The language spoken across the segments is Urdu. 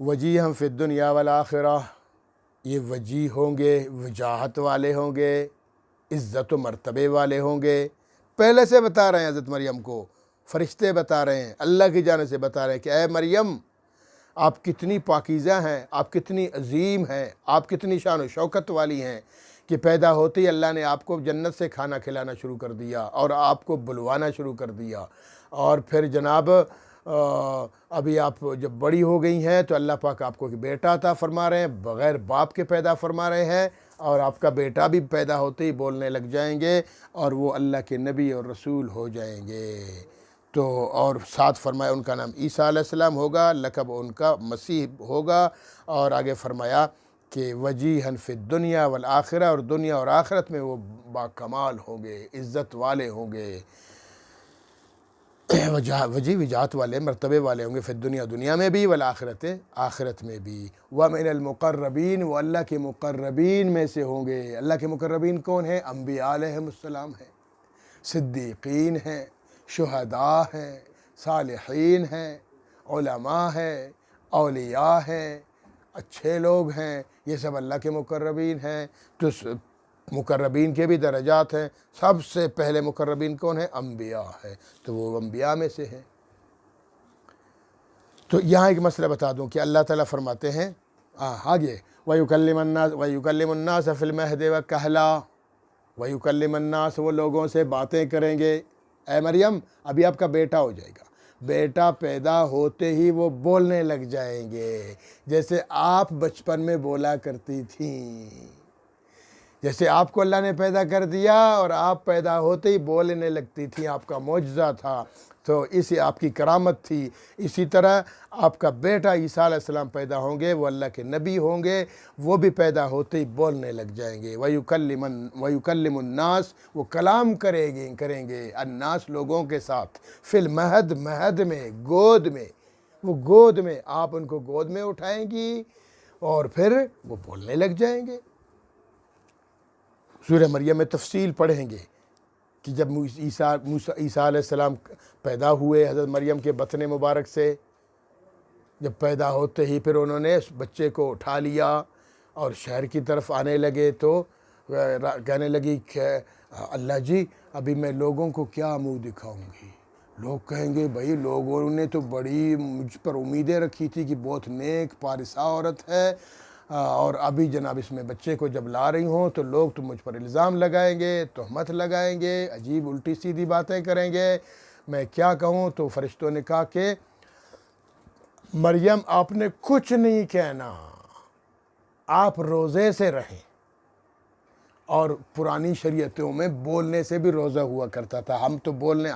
وجیہم فی الدنیا والآخرہ، یہ وجیح ہوں گے، وجاہت والے ہوں گے، عزت و مرتبے والے ہوں گے۔ پہلے سے بتا رہے ہیں حضرت مریم کو، فرشتے بتا رہے ہیں، اللہ کی جانب سے بتا رہے ہیں کہ اے مریم، آپ کتنی پاکیزہ ہیں، آپ کتنی عظیم ہیں، آپ کتنی شان و شوکت والی ہیں کہ پیدا ہوتے ہی اللہ نے آپ کو جنت سے کھانا کھلانا شروع کر دیا اور آپ کو بلوانا شروع کر دیا، اور پھر جناب ابھی آپ جب بڑی ہو گئی ہیں تو اللہ پاک آپ کو بیٹا عطا فرما رہے ہیں، بغیر باپ کے پیدا فرما رہے ہیں، اور آپ کا بیٹا بھی پیدا ہوتے ہی بولنے لگ جائیں گے اور وہ اللہ کے نبی اور رسول ہو جائیں گے۔ تو اور ساتھ فرمایا ان کا نام عیسیٰ علیہ السلام ہوگا، لقب ان کا مسیح ہوگا، اور آگے فرمایا کہ وجیہن فی الدنیا والآخرہ، اور دنیا اور آخرت میں وہ باکمال ہوں گے، عزت والے ہوں گے، وجاہت والے، مرتبے والے ہوں گے، فی الدنیا، دنیا میں بھی، والآخرت، آخرت میں بھی، وَمِنَ الْمُقَرَّبِينَ، وہ اللہ کے مقربین میں سے ہوں گے۔ اللہ کے مقربین کون ہیں؟ انبیاء علیہ السلام ہیں، صدیقین ہیں، شہداء ہیں، صالحین ہیں، علماء ہیں، اولیاء ہیں، اچھے لوگ ہیں، یہ سب اللہ کے مقربین ہیں۔ تو مقربین کے بھی درجات ہیں، سب سے پہلے مقربین کون ہیں؟ انبیاء ہیں، تو وہ انبیاء میں سے ہیں۔ تو یہاں ایک مسئلہ بتا دوں کہ اللہ تعالیٰ فرماتے ہیں آگے وَيُكَلِّمُ النَّاسَ فِي الْمَهْدِ وَكَهْلًا، وَيُكَلِّمُ النَّاسَ، وہ لوگوں سے باتیں کریں گے۔ اے مریم، ابھی آپ کا بیٹا ہو جائے گا، بیٹا پیدا ہوتے ہی وہ بولنے لگ جائیں گے، جیسے آپ بچپن میں بولا کرتی تھیں، جیسے آپ کو اللہ نے پیدا کر دیا اور آپ پیدا ہوتے ہی بولنے لگتی تھیں، آپ کا معجزہ تھا، تو اسی آپ کی کرامت تھی۔ اسی طرح آپ کا بیٹا عیسیٰ علیہ السلام پیدا ہوں گے، وہ اللہ کے نبی ہوں گے، وہ بھی پیدا ہوتے ہی بولنے لگ جائیں گے۔ وَيُكَلِّمُ النَّاسَ، وہ کلام کریں گے الناس، لوگوں کے ساتھ، فی المہد، مہد میں، گود میں، وہ گود میں، آپ ان کو گود میں اٹھائیں گی اور پھر وہ بولنے لگ جائیں گے۔ سورہ مریم میں تفصیل پڑھیں گے کہ جب عیسیٰ علیہ السلام پیدا ہوئے حضرت مریم کے بطن مبارک سے، جب پیدا ہوتے ہی پھر انہوں نے اس بچے کو اٹھا لیا اور شہر کی طرف آنے لگے، تو کہنے لگی کہ اللہ جی، ابھی میں لوگوں کو کیا منہ دکھاؤں گی؟ لوگ کہیں گے بھائی لوگوں نے تو بڑی مجھ پر امیدیں رکھی تھی کہ بہت نیک پارسا عورت ہے، اور ابھی جناب اس میں بچے کو جب لا رہی ہوں تو لوگ تو مجھ پر الزام لگائیں گے، تہمت لگائیں گے، عجیب الٹی سیدھی باتیں کریں گے، میں کیا کہوں؟ تو فرشتوں نے کہا کہ مریم آپ نے کچھ نہیں کہنا، آپ روزے سے رہیں۔ اور پرانی شریعتوں میں بولنے سے بھی روزہ ہوا کرتا تھا،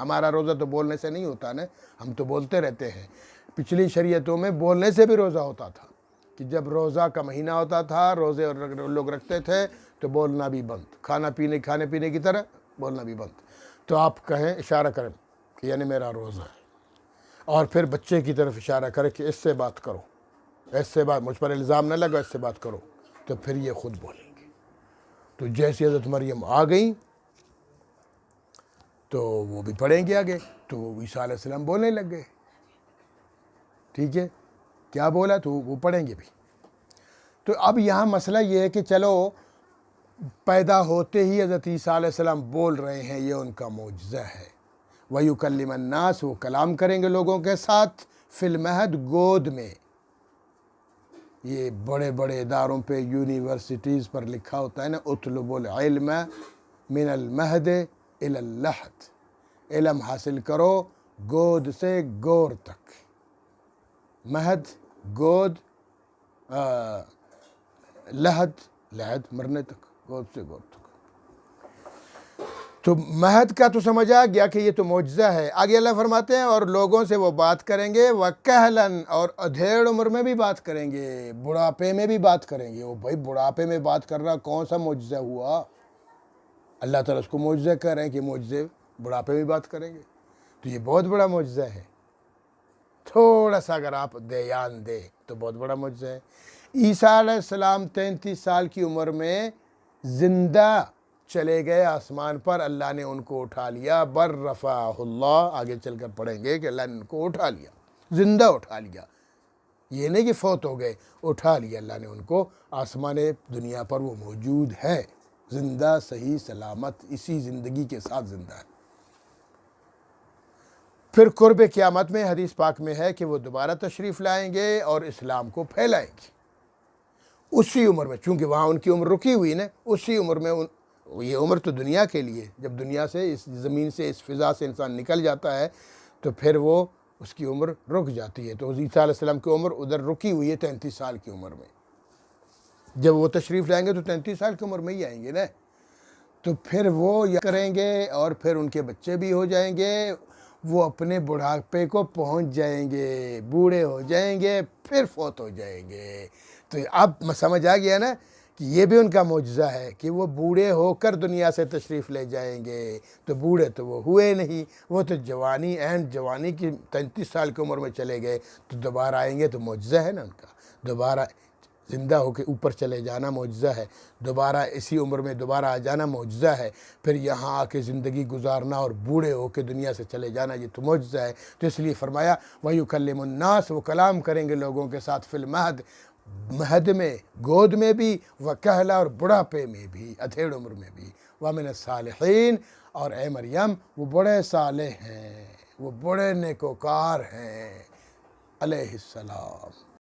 ہمارا روزہ تو بولنے سے نہیں ہوتا نا، ہم تو بولتے رہتے ہیں۔ پچھلی شریعتوں میں بولنے سے بھی روزہ ہوتا تھا، کہ جب روزہ کا مہینہ ہوتا تھا، روزے لوگ رکھتے تھے تو بولنا بھی بند، کھانے پینے کی طرح بولنا بھی بند۔ تو آپ کہیں، اشارہ کریں کہ یعنی میرا روزہ ہے، اور پھر بچے کی طرف اشارہ کریں کہ اس سے بات کرو، اس سے بات، مجھ پر الزام نہ لگا، اس سے بات کرو، تو پھر یہ خود بولیں گے۔ تو جیسے حضرت مریم آ گئیں تو وہ بھی پڑھیں گے آگے، تو وہ عیسیٰ علیہ السلام بولنے لگ گئے، ٹھیک ہے، کیا بولا تو وہ پڑھیں گے بھی۔ تو اب یہاں مسئلہ یہ ہے کہ چلو پیدا ہوتے ہی حضرت عیسیٰ علیہ السلام بول رہے ہیں، یہ ان کا معجزہ ہے۔ وَيُكَلِّمَ النَّاسَ، وہ کلام کریں گے لوگوں کے ساتھ، فی المہد، گود میں۔ یہ بڑے بڑے اداروں پہ، یونیورسٹیز پر لکھا ہوتا ہے نا، اطلبوا العلم من المہد الی اللحد، علم حاصل کرو گود سے گور تک۔ مہد، گود، لحد مرنے تک، گود سے گور تک۔ تو مہد کا تو سمجھ آ گیا کہ یہ تو معجزہ ہے۔ آگے اللہ فرماتے ہیں اور لوگوں سے وہ بات کریں گے، وَكَهْلًا، اور ادھیڑ عمر میں بھی بات کریں گے، بڑھاپے میں بھی بات کریں گے۔ بھائی بڑھاپے میں بات کرنا کون سا معجزہ ہوا؟ اللہ تعالیٰ اس کو معجزہ کہہ رہے ہیں کہ معجزے بڑھاپے میں بات کریں گے، تو یہ بہت بڑا معجزہ ہے۔ تھوڑا سا اگر آپ دھیان دیں تو بہت بڑا معجزہ ہے۔ عیسیٰ علیہ السلام 33 سال کی عمر میں زندہ چلے گئے آسمان پر، اللہ نے ان کو اٹھا لیا، بر رفعہ اللہ، آگے چل کر پڑھیں گے کہ اللہ نے ان کو اٹھا لیا، زندہ اٹھا لیا۔ یہ نہیں کہ فوت ہو گئے، اٹھا لیا اللہ نے ان کو، آسمان دنیا پر وہ موجود ہے، زندہ صحیح سلامت اسی زندگی کے ساتھ زندہ ہے۔ پھر قرب قیامت میں حدیث پاک میں ہے کہ وہ دوبارہ تشریف لائیں گے اور اسلام کو پھیلائیں گے اسی عمر میں، چونکہ وہاں ان کی عمر رکی ہوئی نا، اسی عمر میں یہ عمر تو دنیا کے لیے، جب دنیا سے اس زمین سے اس فضا سے انسان نکل جاتا ہے تو پھر وہ اس کی عمر رک جاتی ہے۔ تو عیسیٰ علیہ السلام کی عمر ادھر رکی ہوئی ہے 33 سال کی عمر میں، جب وہ تشریف لائیں گے تو 33 سال کی عمر میں ہی آئیں گے نا، تو پھر وہ یہ کریں گے اور پھر ان کے بچے بھی ہو جائیں گے، وہ اپنے بڑھاپے کو پہنچ جائیں گے، بوڑھے ہو جائیں گے، پھر فوت ہو جائیں گے۔ تو اب سمجھ آ گیا نا کہ یہ بھی ان کا معجزہ ہے کہ وہ بوڑھے ہو کر دنیا سے تشریف لے جائیں گے، تو بوڑھے تو وہ ہوئے نہیں، وہ تو جوانی اینڈ جوانی کی 33 سال کی عمر میں چلے گئے، تو دوبارہ آئیں گے تو معجزہ ہے نا ان کا، دوبارہ زندہ ہو کے اوپر چلے جانا معجزہ ہے، دوبارہ اسی عمر میں دوبارہ آ جانا معجزہ ہے، پھر یہاں آ کے زندگی گزارنا اور بوڑھے ہو کے دنیا سے چلے جانا، یہ تو معجزہ ہے۔ تو اس لیے فرمایا وَيُكَلِّمُ النَّاسَ، وہ کلام کریں گے لوگوں کے ساتھ فی المہد، مہد میں، گود میں بھی، وکہلا اور بڑھاپے میں بھی، ادھیڑ عمر میں بھی، وَمِنَ الصَّالِحِينَ، اور اے مریم وہ بڑے صالح ہیں، وہ بڑے نیکوکار ہیں علیہ السلام۔